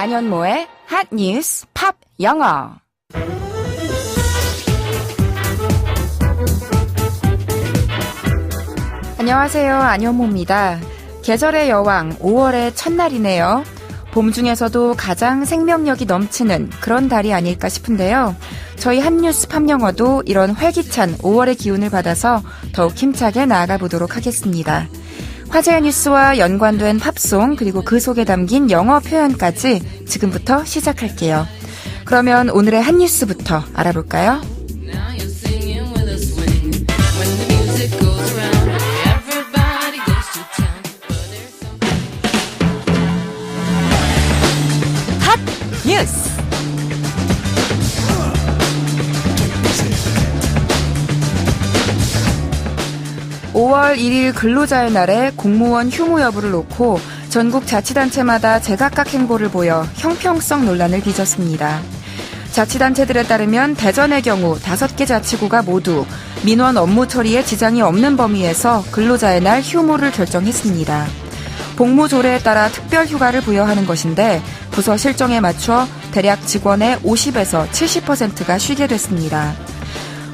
안현모의 핫뉴스 팝 영어. 안녕하세요. 안현모입니다. 계절의 여왕 5월의 첫날이네요. 봄 중에서도 가장 생명력이 넘치는 그런 달이 아닐까 싶은데요. 저희 핫뉴스 팝 영어도 이런 활기찬 5월의 기운을 받아서 더욱 힘차게 나아가 보도록 하겠습니다. 화제의 뉴스와 연관된 팝송 그리고 그 속에 담긴 영어 표현까지 지금부터 시작할게요. 그러면 오늘의 핫뉴스부터 알아볼까요? 핫뉴스 5월 1일 근로자의 날에 공무원 휴무 여부를 놓고 전국 자치단체마다 제각각 행보를 보여 형평성 논란을 빚었습니다. 자치단체들에 따르면 대전의 경우 5개 자치구가 모두 민원 업무 처리에 지장이 없는 범위에서 근로자의 날 휴무를 결정했습니다. 복무조례에 따라 특별 휴가를 부여하는 것인데 부서 실정에 맞춰 대략 직원의 50에서 70%가 쉬게 됐습니다.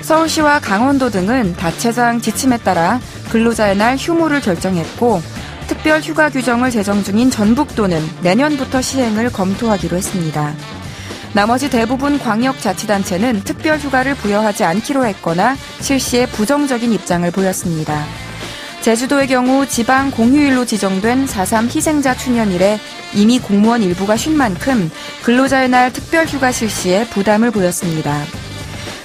서울시와 강원도 등은 다체장 지침에 따라 근로자의 날 휴무를 결정했고 특별 휴가 규정을 제정 중인 전북도는 내년부터 시행을 검토하기로 했습니다. 나머지 대부분 광역자치단체는 특별 휴가를 부여하지 않기로 했거나 실시에 부정적인 입장을 보였습니다. 제주도의 경우 지방 공휴일로 지정된 4.3 희생자 추년일에 이미 공무원 일부가 쉰 만큼 근로자의 날 특별 휴가 실시에 부담을 보였습니다.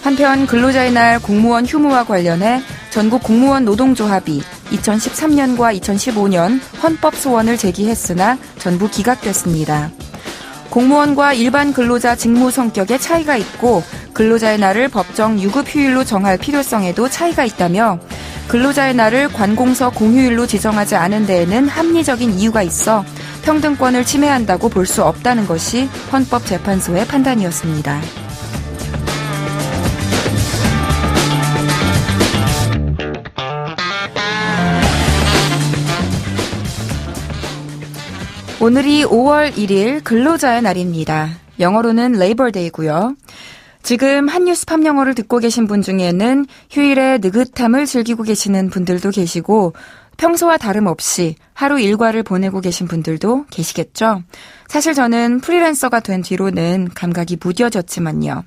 한편 근로자의 날 공무원 휴무와 관련해 전국 공무원 노동조합이 2013년과 2015년 헌법 소원을 제기했으나 전부 기각됐습니다. 공무원과 일반 근로자 직무 성격에 차이가 있고 근로자의 날을 법정 유급휴일로 정할 필요성에도 차이가 있다며 근로자의 날을 관공서 공휴일로 지정하지 않은 데에는 합리적인 이유가 있어 평등권을 침해한다고 볼 수 없다는 것이 헌법재판소의 판단이었습니다. 오늘이 5월 1일 근로자의 날입니다. 영어로는 레이버데이고요. 지금 핫뉴스 팝 영어를 듣고 계신 분 중에는 휴일에 느긋함을 즐기고 계시는 분들도 계시고 평소와 다름없이 하루 일과를 보내고 계신 분들도 계시겠죠. 사실 저는 프리랜서가 된 뒤로는 감각이 무뎌졌지만요.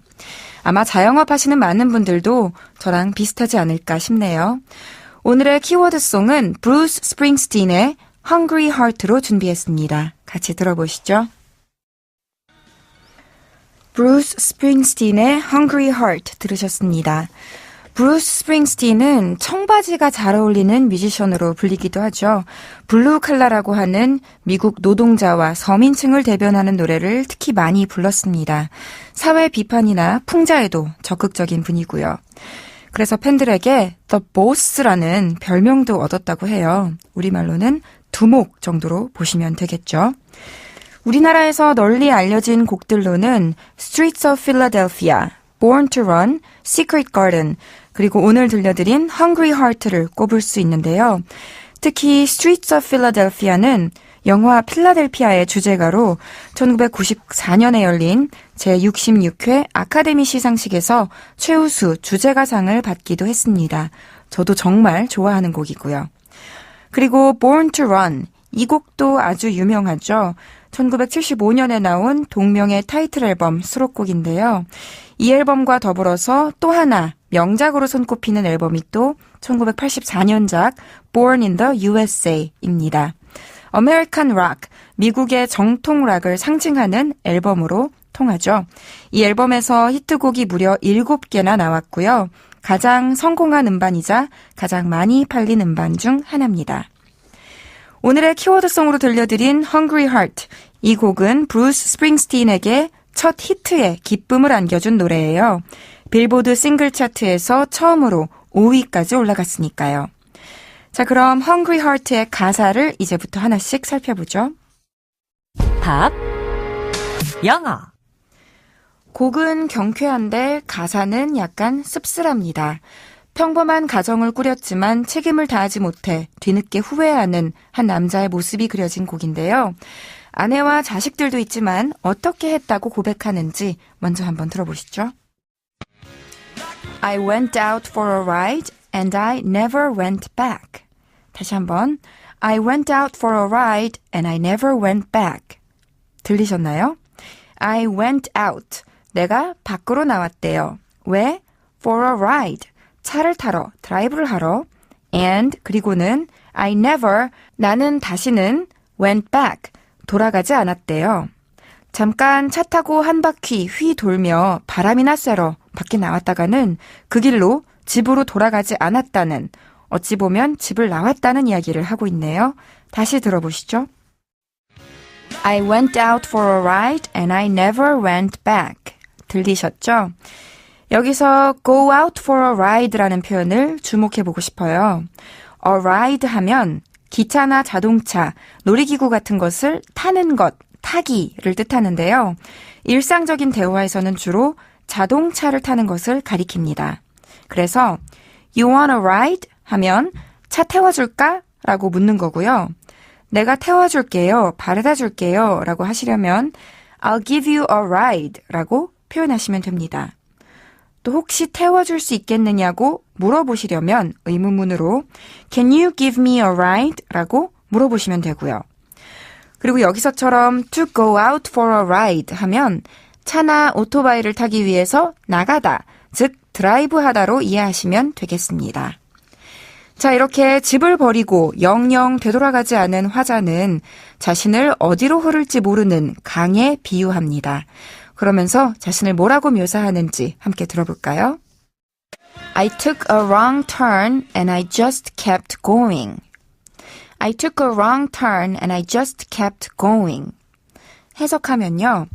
아마 자영업 하시는 많은 분들도 저랑 비슷하지 않을까 싶네요. 오늘의 키워드송은 브루스 스프링스틴의 Hungry Heart로 준비했습니다. 같이 들어보시죠. 브루스 스프링스틴의 Hungry Heart 들으셨습니다. 브루스 스프링스틴은 청바지가 잘 어울리는 뮤지션으로 불리기도 하죠. 블루 칼라라고 하는 미국 노동자와 서민층을 대변하는 노래를 특히 많이 불렀습니다. 사회 비판이나 풍자에도 적극적인 분이고요. 그래서 팬들에게 The Boss라는 별명도 얻었다고 해요. 우리말로는 두목 정도로 보시면 되겠죠. 우리나라에서 널리 알려진 곡들로는 Streets of Philadelphia, Born to Run, Secret Garden, 그리고 오늘 들려드린 Hungry Heart를 꼽을 수 있는데요. 특히 Streets of Philadelphia는 영화 필라델피아의 주제가로 1994년에 열린 제66회 아카데미 시상식에서 최우수 주제가상을 받기도 했습니다. 저도 정말 좋아하는 곡이고요. 그리고 Born to Run, 이 곡도 아주 유명하죠. 1975년에 나온 동명의 타이틀 앨범 수록곡인데요. 이 앨범과 더불어서 또 하나 명작으로 손꼽히는 앨범이 또 1984년작 Born in the USA입니다. American Rock, 미국의 정통 락을 상징하는 앨범으로 통하죠. 이 앨범에서 히트곡이 무려 7개나 나왔고요. 가장 성공한 음반이자 가장 많이 팔린 음반 중 하나입니다. 오늘의 키워드송으로 들려드린 Hungry Heart, 이 곡은 브루스 스프링스틴에게 첫 히트에 기쁨을 안겨준 노래예요. 빌보드 싱글 차트에서 처음으로 5위까지 올라갔으니까요. 자, 그럼 Hungry Heart의 가사를 이제부터 하나씩 살펴보죠. 팝 영어 곡은 경쾌한데 가사는 약간 씁쓸합니다. 평범한 가정을 꾸렸지만 책임을 다하지 못해 뒤늦게 후회하는 한 남자의 모습이 그려진 곡인데요. 아내와 자식들도 있지만 어떻게 했다고 고백하는지 먼저 한번 들어보시죠. I went out for a ride and I never went back. 다시 한번. I went out for a ride and I never went back. 들리셨나요? I went out. 내가 밖으로 나왔대요. 왜? For a ride. 차를 타러, 드라이브를 하러. And 그리고는 I never. 나는 다시는 went back. 돌아가지 않았대요. 잠깐 차 타고 한 바퀴 휘 돌며 바람이나 쐬러 밖에 나왔다가는 그 길로 집으로 돌아가지 않았다는, 어찌 보면 집을 나왔다는 이야기를 하고 있네요. 다시 들어보시죠. I went out for a ride and I never went back. 들리셨죠? 여기서 go out for a ride라는 표현을 주목해보고 싶어요. A ride 하면 기차나 자동차, 놀이기구 같은 것을 타는 것, 타기를 뜻하는데요. 일상적인 대화에서는 주로 자동차를 타는 것을 가리킵니다. 그래서 You want a ride? 하면 차 태워줄까? 라고 묻는 거고요. 내가 태워줄게요, 바래다 줄게요 라고 하시려면 I'll give you a ride 라고 표현하시면 됩니다. 또 혹시 태워줄 수 있겠느냐고 물어보시려면 의문문으로 Can you give me a ride? 라고 물어보시면 되고요. 그리고 여기서처럼 to go out for a ride 하면 차나 오토바이를 타기 위해서 나가다, 즉 드라이브 하다로 이해하시면 되겠습니다. 자, 이렇게 집을 버리고 영영 되돌아가지 않은 화자는 자신을 어디로 흐를지 모르는 강에 비유합니다. 그러면서 자신을 뭐라고 묘사하는지 함께 들어볼까요? I took a wrong turn and I just kept going. I took a wrong turn and I just kept going. 해석하면요.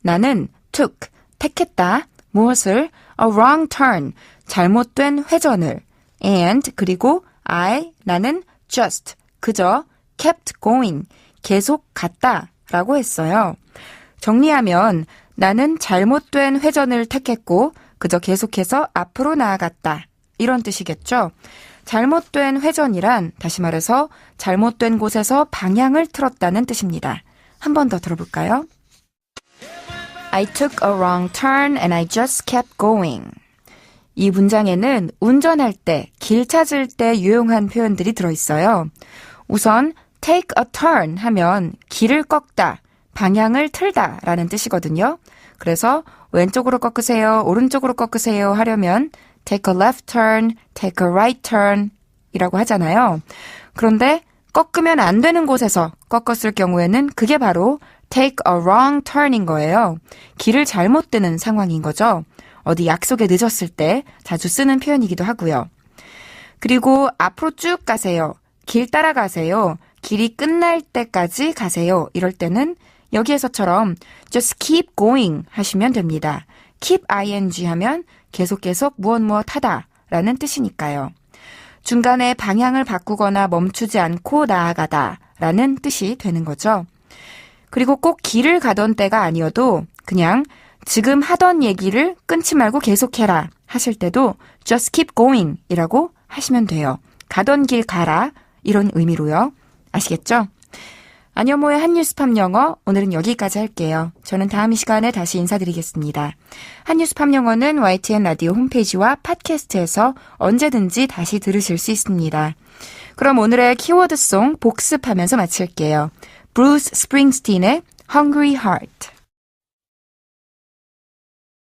나는 took, 택했다. 무엇을? A wrong turn, 잘못된 회전을. And, 그리고 나는 just, 그저 kept going, 계속 갔다 라고 했어요. 정리하면 나는 잘못된 회전을 택했고 그저 계속해서 앞으로 나아갔다. 이런 뜻이겠죠. 잘못된 회전이란 다시 말해서 잘못된 곳에서 방향을 틀었다는 뜻입니다. 한 번 더 들어볼까요? I took a wrong turn and I just kept going. 이 문장에는 운전할 때, 길 찾을 때 유용한 표현들이 들어있어요. 우선 take a turn 하면 길을 꺾다, 방향을 틀다 라는 뜻이거든요. 그래서 왼쪽으로 꺾으세요, 오른쪽으로 꺾으세요 하려면 take a left turn, take a right turn 이라고 하잖아요. 그런데 꺾으면 안 되는 곳에서 꺾었을 경우에는 그게 바로 take a wrong turn인 거예요. 길을 잘못 드는 상황인 거죠. 어디 약속에 늦었을 때 자주 쓰는 표현이기도 하고요. 그리고 앞으로 쭉 가세요. 길 따라가세요. 길이 끝날 때까지 가세요. 이럴 때는 여기에서처럼 just keep going 하시면 됩니다. keep ing 하면 계속 무엇 하다 라는 뜻이니까요. 중간에 방향을 바꾸거나 멈추지 않고 나아가다 라는 뜻이 되는 거죠. 그리고 꼭 길을 가던 때가 아니어도 그냥 지금 하던 얘기를 끊지 말고 계속해라 하실 때도 just keep going 이라고 하시면 돼요. 가던 길 가라 이런 의미로요. 아시겠죠? 안여모의 한뉴스팝 영어 오늘은 여기까지 할게요. 저는 다음 시간에 다시 인사드리겠습니다. 한뉴스팝 영어는 YTN 라디오 홈페이지와 팟캐스트에서 언제든지 다시 들으실 수 있습니다. 그럼 오늘의 키워드송 복습하면서 마칠게요. 브루스 스프링스틴의 Hungry Heart.